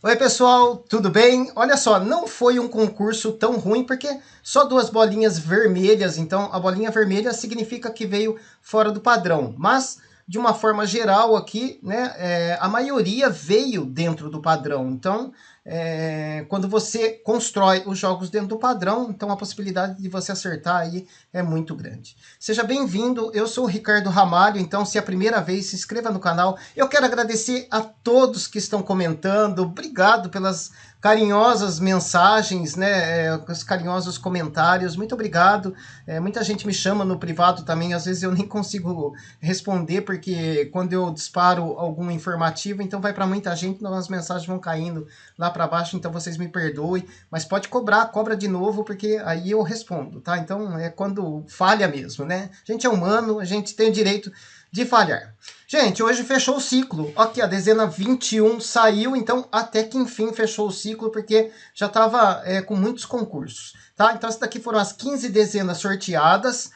Oi pessoal, tudo bem? Olha só, não foi um concurso tão ruim porque só duas bolinhas vermelhas, então a bolinha vermelha significa que veio fora do padrão, mas de uma forma geral aqui, né, a maioria veio dentro do padrão, então quando você constrói os jogos dentro do padrão, então a possibilidade de você acertar aí é muito grande. Seja bem-vindo, eu sou o Ricardo Ramalho, então se é a primeira vez, se inscreva no canal. Eu quero agradecer a todos que estão comentando, obrigado pelas carinhosas mensagens, né, os carinhosos comentários, muito obrigado. Muita gente me chama no privado também, às vezes eu nem consigo responder, porque quando eu disparo algum informativo, então vai para muita gente, então as mensagens vão caindo lá para baixo, então vocês me perdoem, mas pode cobrar, cobra de novo, porque aí eu respondo, tá? Então é quando falha mesmo, né? A gente é humano, a gente tem o direito de falhar. Gente, hoje fechou o ciclo. Aqui a dezena 21 saiu, então até que enfim fechou o ciclo, porque já estava com muitos concursos, tá? Então, essas daqui foram as 15 dezenas sorteadas,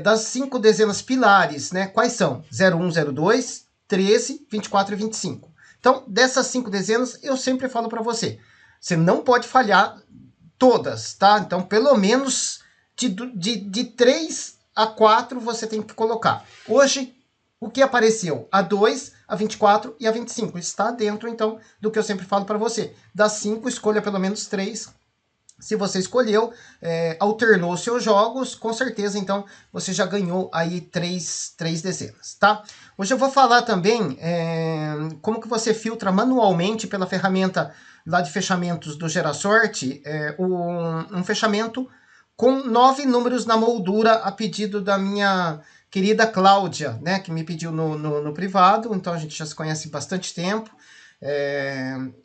das 5 dezenas pilares, né? Quais são? 01, 02, 13, 24 e 25. Então, dessas 5 dezenas, eu sempre falo para você, você não pode falhar todas, tá? Então, pelo menos de 3 a 4 você tem que colocar. Hoje, o que apareceu? A 2, a 24 e a 25. Está dentro, então, do que eu sempre falo para você. Das 5, escolha pelo menos 3. Se você escolheu, alternou seus jogos, com certeza, então, você já ganhou aí 3 dezenas, tá? Hoje eu vou falar também como que você filtra manualmente pela ferramenta lá de fechamentos do Gerasorte, um fechamento com 9 números na moldura, a pedido da minha querida Cláudia, né, que me pediu no privado, então a gente já se conhece bastante tempo.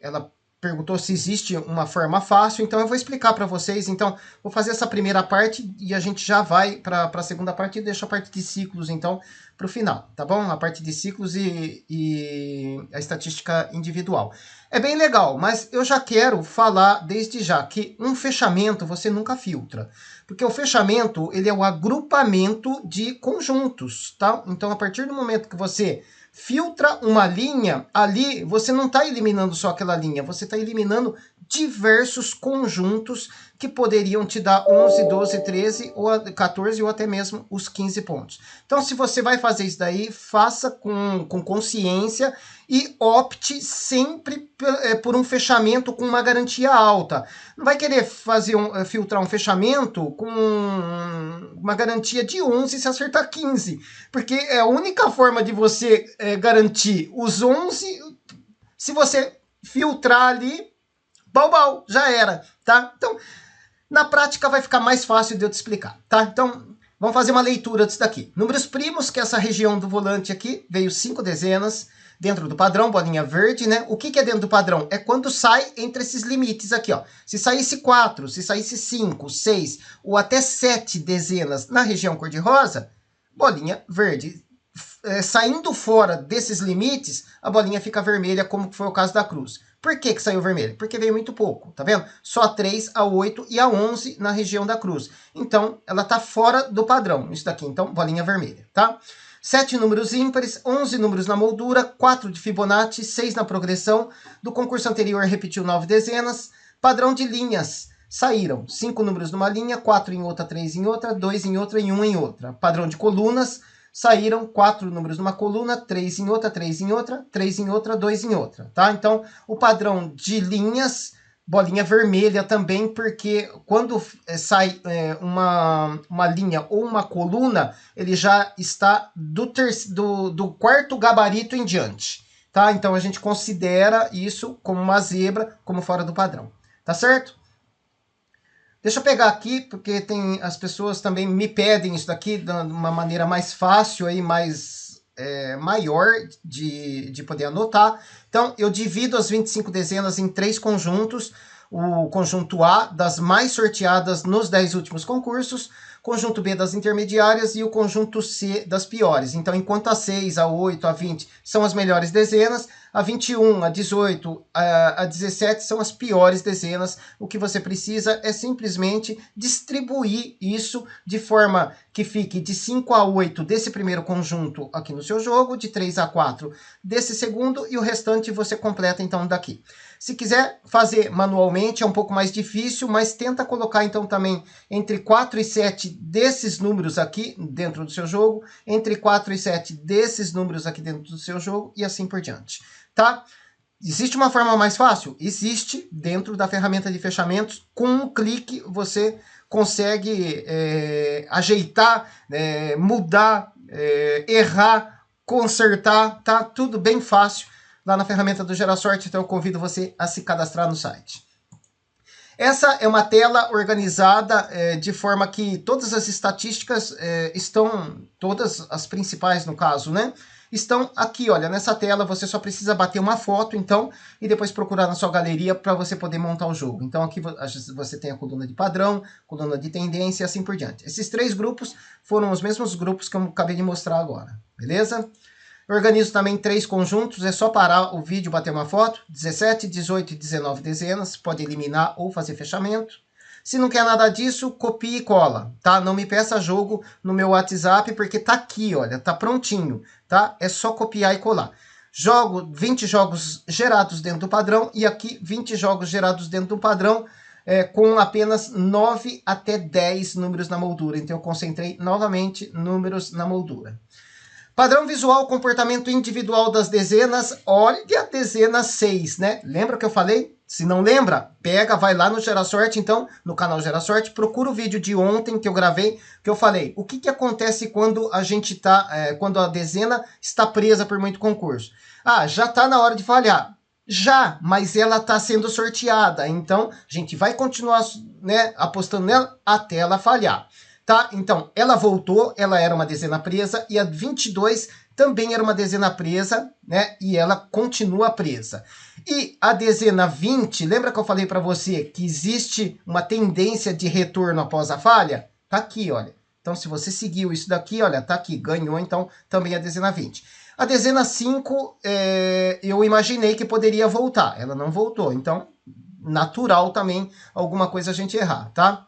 Ela perguntou se existe uma forma fácil, então eu vou explicar para vocês. Então, vou fazer essa primeira parte e a gente já vai para a segunda parte e deixo a parte de ciclos, então, para o final, tá bom? A parte de ciclos e a estatística individual. É bem legal, mas eu já quero falar desde já que um fechamento você nunca filtra. Porque o fechamento, ele é o agrupamento de conjuntos, tá? Então, a partir do momento que você filtra uma linha, ali você não está eliminando só aquela linha, você está eliminando diversos conjuntos que poderiam te dar 11, 12, 13, ou 14 ou até mesmo os 15 pontos. Então, se você vai fazer isso daí, faça com consciência e opte sempre por um fechamento com uma garantia alta. Não vai querer filtrar um fechamento com uma garantia de 11 se acertar 15, porque é a única forma de você garantir os 11, se você filtrar ali, bau, já era, tá? Então, na prática vai ficar mais fácil de eu te explicar, tá? Então, vamos fazer uma leitura disso daqui. Números primos, que é essa região do volante aqui, veio 5 dezenas, dentro do padrão, bolinha verde, né? O que é dentro do padrão? É quando sai entre esses limites aqui, ó. Se saísse 4, se saísse 5, 6 ou até 7 dezenas na região cor-de-rosa, bolinha verde. Saindo fora desses limites, a bolinha fica vermelha, como foi o caso da cruz. Por que saiu vermelho? Porque veio muito pouco, tá vendo? Só a 3, a 8 e a 11 na região da cruz. Então, ela tá fora do padrão, isso daqui. Então, bolinha vermelha, tá? 7 números ímpares, 11 números na moldura, 4 de Fibonacci, 6 na progressão. Do concurso anterior repetiu 9 dezenas. Padrão de linhas. Saíram 5 números numa linha, 4 em outra, 3 em outra, 2 em outra e 1 em outra. Padrão de colunas. Saíram 4 números numa coluna, 3 em outra, 3 em outra, 3 em outra, 2 em outra, tá? Então, o padrão de linhas, bolinha vermelha também, porque quando sai uma linha ou uma coluna, ele já está do quarto gabarito em diante, tá? Então, a gente considera isso como uma zebra, como fora do padrão, tá certo? Deixa eu pegar aqui, porque tem as pessoas também me pedem isso daqui de uma maneira mais fácil, aí, mais maior de poder anotar. Então, eu divido as 25 dezenas em 3 conjuntos. O conjunto A, das mais sorteadas nos 10 últimos concursos, conjunto B das intermediárias e o conjunto C das piores. Então, enquanto a 6, a 8, a 20 são as melhores dezenas, A 21, a 18, a 17 são as piores dezenas. O que você precisa é simplesmente distribuir isso de forma que fique de 5 a 8 desse primeiro conjunto aqui no seu jogo, de 3 a 4 desse segundo, e o restante você completa então daqui. Se quiser fazer manualmente é um pouco mais difícil, mas tenta colocar então também entre 4 e 7 desses números aqui dentro do seu jogo, entre 4 e 7 desses números aqui dentro do seu jogo e assim por diante, tá? Existe uma forma mais fácil? Existe dentro da ferramenta de fechamentos. Com um clique você consegue ajeitar, mudar, errar, consertar, tá? Tudo bem fácil lá na ferramenta do Gerasorte, então eu convido você a se cadastrar no site. Essa é uma tela organizada de forma que todas as estatísticas estão, todas as principais no caso, né? Estão aqui, olha, nessa tela você só precisa bater uma foto, então, e depois procurar na sua galeria para você poder montar o jogo. Então aqui você tem a coluna de padrão, coluna de tendência e assim por diante. Esses 3 grupos foram os mesmos grupos que eu acabei de mostrar agora, beleza? Eu organizo também 3 conjuntos, é só parar o vídeo, bater uma foto, 17, 18 e 19 dezenas, pode eliminar ou fazer fechamento. Se não quer nada disso, copia e cola, tá? Não me peça jogo no meu WhatsApp, porque tá aqui, olha, tá prontinho, tá? É só copiar e colar. Jogo 20 jogos gerados dentro do padrão, e aqui 20 jogos gerados dentro do padrão, com apenas 9 até 10 números na moldura. Então eu concentrei novamente números na moldura. Padrão visual, comportamento individual das dezenas. Olha a dezena 6, né? Lembra que eu falei? Se não lembra, pega, vai lá no Gerasorte, então, no canal Gerasorte, procura o vídeo de ontem que eu gravei, que eu falei, o que acontece quando a gente tá, quando a dezena está presa por muito concurso? Ah, já tá na hora de falhar. Já, mas ela está sendo sorteada, então a gente vai continuar, né, apostando nela até ela falhar. Tá? Então, ela voltou, ela era uma dezena presa, e a 22 também era uma dezena presa, né? E ela continua presa. E a dezena 20, lembra que eu falei para você que existe uma tendência de retorno após a falha? Tá aqui, olha. Então, se você seguiu isso daqui, olha, tá aqui, ganhou, então, também a dezena 20. A dezena 5, eu imaginei que poderia voltar, ela não voltou, então, natural também alguma coisa a gente errar, tá?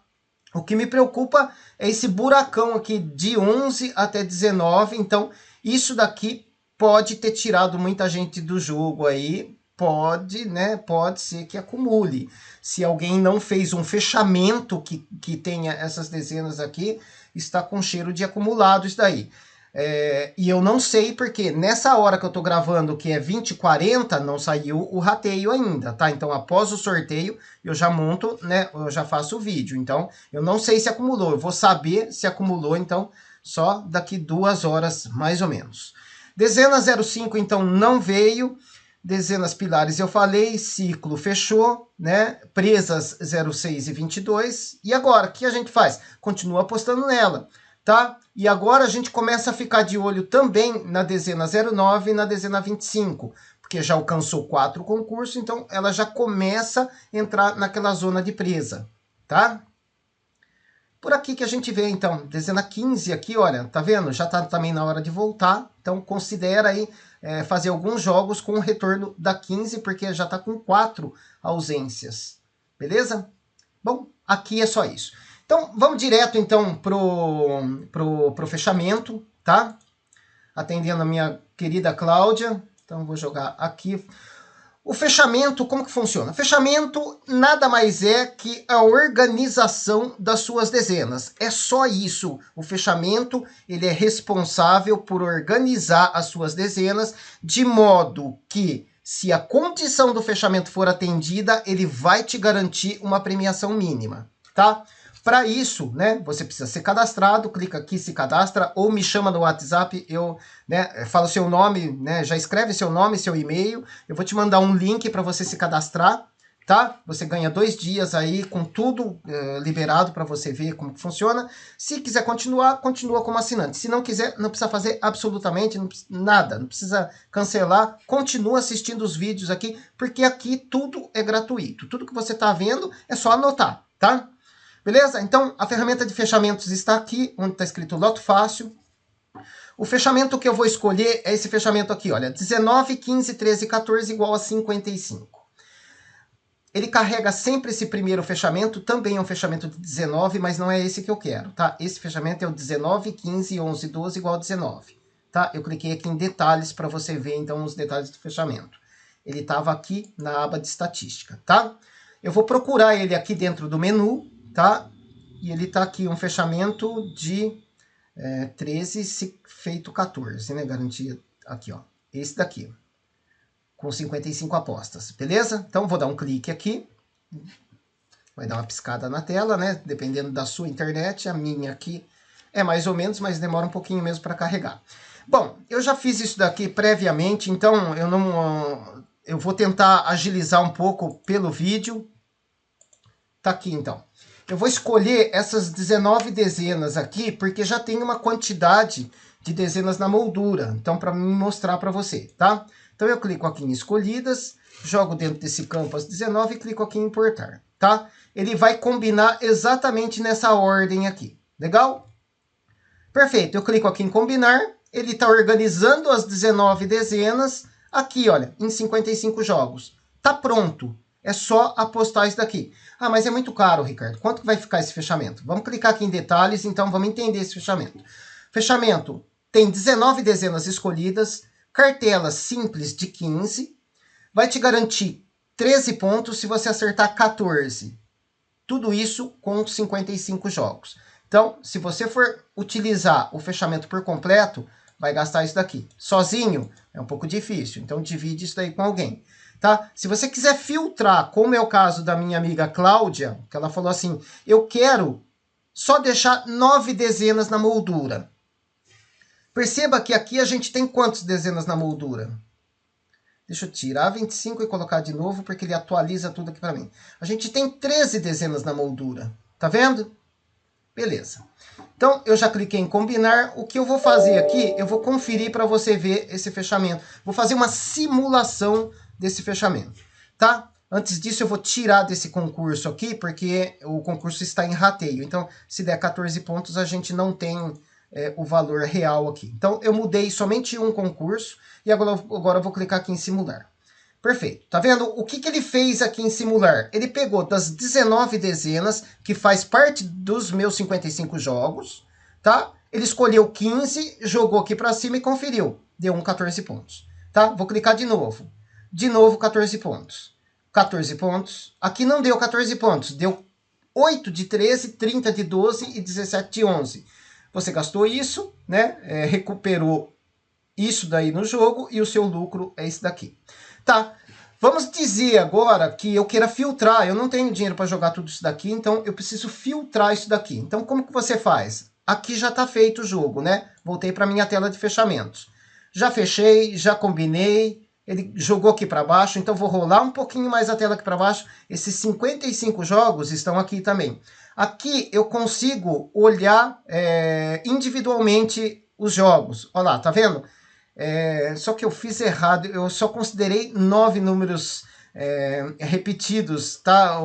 O que me preocupa é esse buracão aqui de 11 até 19, então isso daqui pode ter tirado muita gente do jogo aí, pode, né, pode ser que acumule. Se alguém não fez um fechamento que tenha essas dezenas aqui, está com cheiro de acumulado isso daí. E eu não sei porque nessa hora que eu tô gravando, que é 20h40, não saiu o rateio ainda, tá? Então, após o sorteio, eu já monto, né? Eu já faço o vídeo. Então, eu não sei se acumulou. Eu vou saber se acumulou, então, só daqui 2 horas, mais ou menos. Dezena 05, então, não veio. Dezenas pilares, eu falei. Ciclo fechou, né? Presas 06 e 22. E agora, o que a gente faz? Continua apostando nela. Tá? E agora a gente começa a ficar de olho também na dezena 09 e na dezena 25, porque já alcançou 4 concursos, então ela já começa a entrar naquela zona de presa, tá? Por aqui que a gente vê, então, dezena 15 aqui, olha, tá vendo? Já tá também na hora de voltar, então considera aí fazer alguns jogos com o retorno da 15, porque já tá com 4 ausências, beleza? Bom, aqui é só isso. Então, vamos direto, então, pro fechamento, tá? Atendendo a minha querida Cláudia. Então, vou jogar aqui. O fechamento, como que funciona? Fechamento nada mais é que a organização das suas dezenas. É só isso. O fechamento, ele é responsável por organizar as suas dezenas de modo que, se a condição do fechamento for atendida, ele vai te garantir uma premiação mínima, tá? Para isso, né, você precisa ser cadastrado, clica aqui, se cadastra, ou me chama no WhatsApp, eu, né, falo seu nome, né, já escreve seu nome, seu e-mail, eu vou te mandar um link para você se cadastrar, tá? Você ganha 2 dias aí com tudo liberado para você ver como que funciona. Se quiser continuar, continua como assinante. Se não quiser, não precisa fazer absolutamente nada, não precisa cancelar, continua assistindo os vídeos aqui, porque aqui tudo é gratuito. Tudo que você está vendo é só anotar, tá? Beleza? Então, a ferramenta de fechamentos está aqui, onde está escrito Loto Fácil. O fechamento que eu vou escolher é esse fechamento aqui, olha, 19, 15, 13, 14 igual a 55. Ele carrega sempre esse primeiro fechamento, também é um fechamento de 19, mas não é esse que eu quero, tá? Esse fechamento é o 19, 15, 11, 12 igual a 19, tá? Eu cliquei aqui em detalhes para você ver, então, os detalhes do fechamento. Ele estava aqui na aba de estatística, tá? Eu vou procurar ele aqui dentro do menu, tá? E ele está aqui, um fechamento de 13 se feito 14, né? Garantia aqui, ó. Esse daqui, com 55 apostas, beleza? Então, vou dar um clique aqui. Vai dar uma piscada na tela, né? Dependendo da sua internet. A minha aqui é mais ou menos, mas demora um pouquinho mesmo para carregar. Bom, eu já fiz isso daqui previamente, então eu vou tentar agilizar um pouco pelo vídeo. Tá aqui, então. Eu vou escolher essas 19 dezenas aqui, porque já tem uma quantidade de dezenas na moldura. Então, para me mostrar para você, tá? Então, eu clico aqui em escolhidas, jogo dentro desse campo as 19 e clico aqui em importar, tá? Ele vai combinar exatamente nessa ordem aqui. Legal? Perfeito. Eu clico aqui em combinar. Ele está organizando as 19 dezenas aqui, olha, em 55 jogos. Tá pronto. É só apostar isso daqui. Ah, mas é muito caro, Ricardo. Quanto que vai ficar esse fechamento? Vamos clicar aqui em detalhes, então vamos entender esse fechamento. Fechamento tem 19 dezenas escolhidas, cartelas simples de 15, vai te garantir 13 pontos se você acertar 14. Tudo isso com 55 jogos. Então, se você for utilizar o fechamento por completo, vai gastar isso daqui. Sozinho é um pouco difícil, então divide isso daí com alguém. Tá? Se você quiser filtrar, como é o caso da minha amiga Cláudia, que ela falou assim, eu quero só deixar 9 dezenas na moldura. Perceba que aqui a gente tem quantas dezenas na moldura? Deixa eu tirar 25 e colocar de novo, porque ele atualiza tudo aqui para mim. A gente tem 13 dezenas na moldura. Tá vendo? Beleza. Então, eu já cliquei em combinar. O que eu vou fazer aqui, eu vou conferir para você ver esse fechamento. Vou fazer uma simulação desse fechamento, tá? Antes disso, eu vou tirar desse concurso aqui, porque o concurso está em rateio. Então, se der 14 pontos, a gente não tem o valor real aqui. Então, eu mudei somente um concurso e agora eu vou clicar aqui em simular. Perfeito. Tá vendo? O que ele fez aqui em simular? Ele pegou das 19 dezenas, que faz parte dos meus 55 jogos, tá? Ele escolheu 15, jogou aqui para cima e conferiu. Deu 14 pontos, tá? Vou clicar de novo. De novo, 14 pontos. 14 pontos. Aqui não deu 14 pontos. Deu 8 de 13, 30 de 12 e 17 de 11. Você gastou isso, né? Recuperou isso daí no jogo e o seu lucro é esse daqui. Tá, vamos dizer agora que eu queira filtrar. Eu não tenho dinheiro para jogar tudo isso daqui, então eu preciso filtrar isso daqui. Então, como que você faz? Aqui já está feito o jogo, né? Voltei para minha tela de fechamentos. Já fechei, já combinei. Ele jogou aqui para baixo, então vou rolar um pouquinho mais a tela aqui para baixo. Esses 55 jogos estão aqui também. Aqui eu consigo olhar individualmente os jogos. Olha lá, tá vendo? Só que eu fiz errado, eu só considerei 9 números repetidos, tá,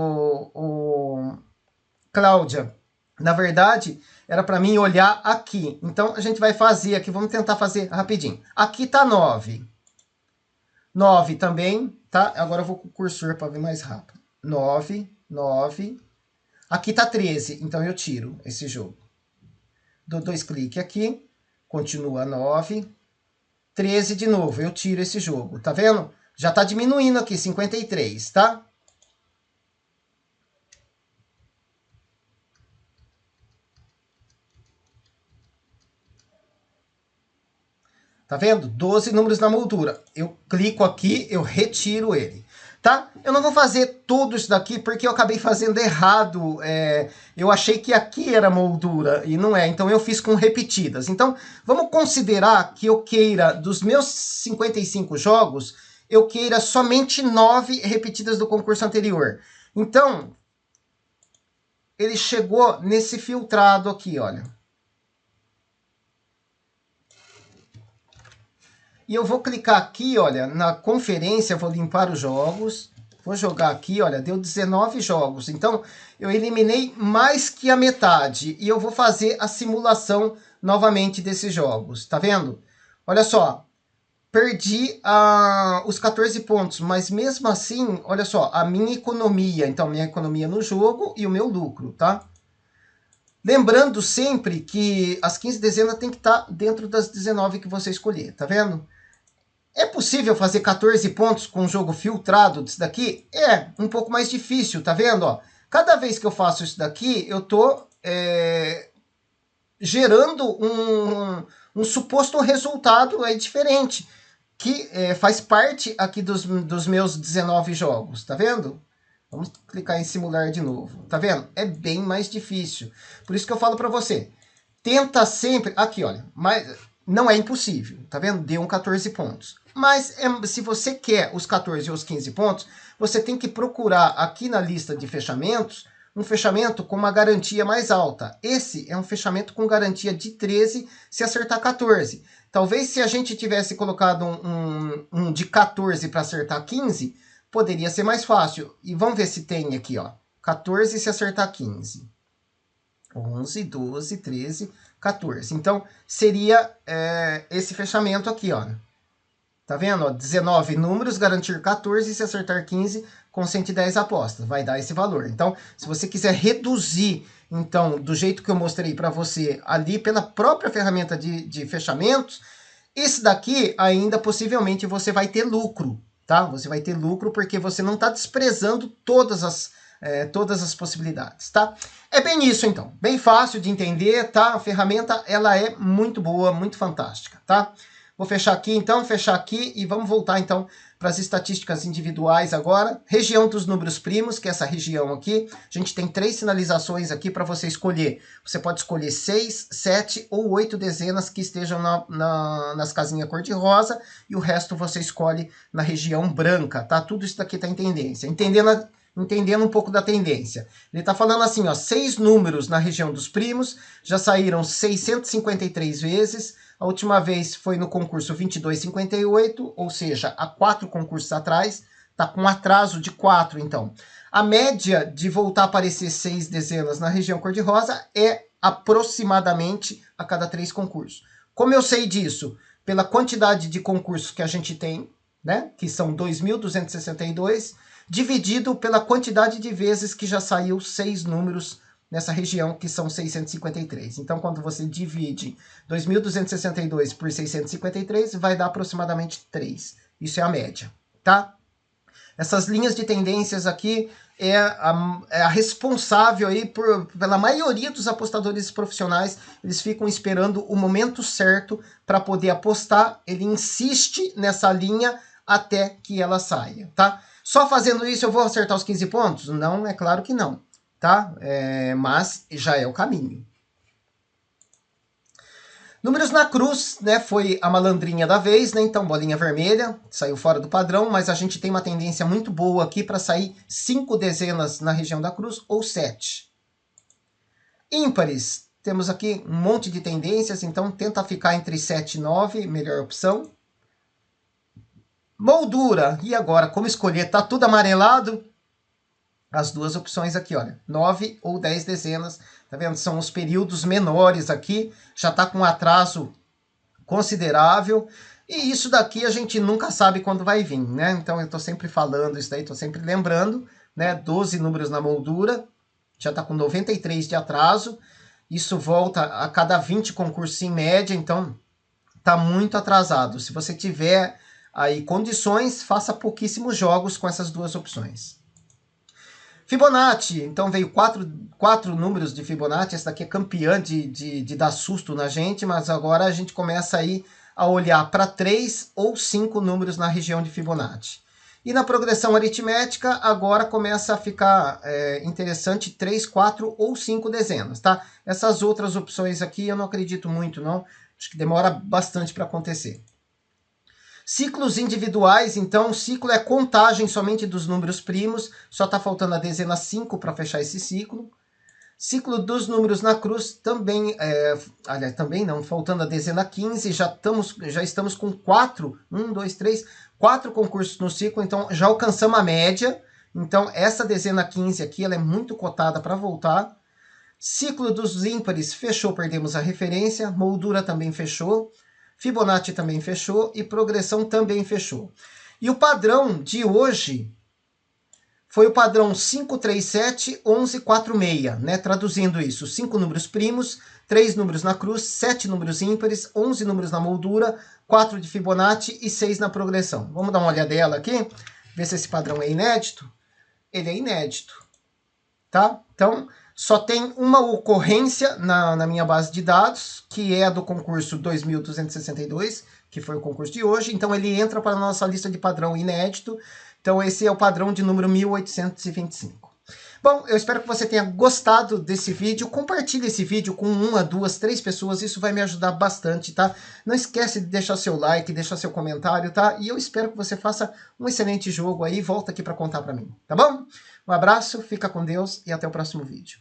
Cláudia? Na verdade, era para mim olhar aqui. Então, a gente vai fazer aqui, vamos tentar fazer rapidinho. Aqui tá 9. 9 também, tá? Agora eu vou com o cursor para ver mais rápido. 9, 9. Aqui tá 13, então eu tiro esse jogo. Dou 2 cliques aqui, continua 9. 13 de novo, eu tiro esse jogo, tá vendo? Já tá diminuindo aqui, 53, tá? Tá vendo? 12 números na moldura. Eu clico aqui, eu retiro ele, tá? Eu não vou fazer tudo isso daqui porque eu acabei fazendo errado. Eu achei que aqui era moldura e não é, então eu fiz com repetidas. Então, vamos considerar que eu queira, dos meus 55 jogos, eu queira somente 9 repetidas do concurso anterior. Então, ele chegou nesse filtrado aqui, olha. E eu vou clicar aqui, olha, na conferência, vou limpar os jogos. Vou jogar aqui, olha, deu 19 jogos. Então, eu eliminei mais que a metade. E eu vou fazer a simulação novamente desses jogos, tá vendo? Olha só, perdi os 14 pontos, mas mesmo assim, olha só, a minha economia, então minha economia no jogo e o meu lucro, tá? Lembrando sempre que as 15 dezenas tem que estar dentro das 19 que você escolher, tá vendo? É possível fazer 14 pontos com um jogo filtrado disso daqui? É, um pouco mais difícil, tá vendo? Ó, cada vez que eu faço isso daqui, eu tô gerando um suposto resultado aí diferente, que faz parte aqui dos meus 19 jogos, tá vendo? Vamos clicar em simular de novo, tá vendo? É bem mais difícil. Por isso que eu falo para você, tenta sempre... Aqui, olha, mas não é impossível, tá vendo? Deu 14 pontos. Mas se você quer os 14 ou os 15 pontos, você tem que procurar aqui na lista de fechamentos um fechamento com uma garantia mais alta. Esse é um fechamento com garantia de 13 se acertar 14. Talvez se a gente tivesse colocado um de 14 para acertar 15, poderia ser mais fácil. E vamos ver se tem aqui, ó. 14 se acertar 15. 11, 12, 13, 14. Então, seria esse fechamento aqui, ó. Tá vendo? Ó, 19 números, garantir 14, se acertar 15, com 110 apostas. Vai dar esse valor. Então, se você quiser reduzir, então, do jeito que eu mostrei para você, ali pela própria ferramenta de fechamentos, esse daqui ainda possivelmente você vai ter lucro, tá? Você vai ter lucro porque você não está desprezando todas as possibilidades, tá? É bem isso, então. Bem fácil de entender, tá? A ferramenta, ela é muito boa, muito fantástica, tá? Vou fechar aqui, então, fechar aqui e vamos voltar, então, para as estatísticas individuais agora. Região dos números primos, que é essa região aqui. A gente tem 3 sinalizações aqui para você escolher. Você pode escolher 6, 7 ou 8 dezenas que estejam nas casinhas cor-de-rosa e o resto você escolhe na região branca, tá? Tudo isso daqui tá em tendência. Entendendo um pouco da tendência. Ele está falando assim, ó, 6 números na região dos primos, já saíram 653 vezes, a última vez foi no concurso 2258, ou seja, há 4 concursos atrás, está com atraso de 4, então. A média de voltar a aparecer 6 dezenas na região cor-de-rosa é aproximadamente a cada 3 concursos. Como eu sei disso? Pela quantidade de concursos que a gente tem, né, que são 2.262, dividido pela quantidade de vezes que já saiu 6 números nessa região, que são 653. Então, quando você divide 2.262 por 653, vai dar aproximadamente 3. Isso é a média, tá? Essas linhas de tendências aqui é a responsável aí pela maioria dos apostadores profissionais. Eles ficam esperando o momento certo para poder apostar. Ele insiste nessa linha até que ela saia, tá? Só fazendo isso eu vou acertar os 15 pontos? Não, é claro que não, tá? Mas já é o caminho. Números na cruz, né? Foi a malandrinha da vez, né? Então, bolinha vermelha, saiu fora do padrão, mas a gente tem uma tendência muito boa aqui para sair 5 dezenas na região da cruz ou 7. Ímpares, temos aqui um monte de tendências, então tenta ficar entre 7 e 9, melhor opção. Moldura, e agora, como escolher? Tá tudo amarelado? As duas opções aqui, olha, 9 ou 10 dezenas, tá vendo? São os períodos menores aqui, já tá com um atraso considerável, e isso daqui a gente nunca sabe quando vai vir, né? Então eu tô sempre falando isso daí, tô sempre lembrando, né? 12 números na moldura, já tá com 93 de atraso, isso volta a cada 20 concursos em média, então tá muito atrasado. Se você tiver aí condições, faça pouquíssimos jogos com essas duas opções. Fibonacci, então veio quatro números de Fibonacci, essa daqui é campeã de dar susto na gente, mas agora a gente começa aí a olhar para 3 ou 5 números na região de Fibonacci. E na progressão aritmética, agora começa a ficar interessante 3, 4 ou 5 dezenas, tá? Essas outras opções aqui eu não acredito muito, não. Acho que demora bastante para acontecer. Ciclos individuais, então, ciclo é contagem somente dos números primos, só está faltando a dezena 5 para fechar esse ciclo. Ciclo dos números na cruz, também, aliás, também não, faltando a dezena 15, já estamos com 4 concursos no ciclo, então já alcançamos a média. Então, essa dezena 15 aqui, ela é muito cotada para voltar. Ciclo dos ímpares fechou, perdemos a referência. Moldura também fechou. Fibonacci também fechou. E progressão também fechou. E o padrão de hoje foi o padrão 5371146, né? Traduzindo isso, 5 números primos, 3 números na cruz, 7 números ímpares, 11 números na moldura, 4 de Fibonacci e 6 na progressão. Vamos dar uma olhadela aqui, ver se esse padrão é inédito. Ele é inédito, tá? Então, só tem uma ocorrência na minha base de dados, que é a do concurso 2262, que foi o concurso de hoje. Então, ele entra para a nossa lista de padrão inédito. Então, esse é o padrão de número 1825. Bom, eu espero que você tenha gostado desse vídeo. Compartilhe esse vídeo com 1, 2, 3 pessoas. Isso vai me ajudar bastante, tá? Não esquece de deixar seu like, deixar seu comentário, tá? E eu espero que você faça um excelente jogo aí. Volta aqui para contar para mim, tá bom? Um abraço, fica com Deus e até o próximo vídeo.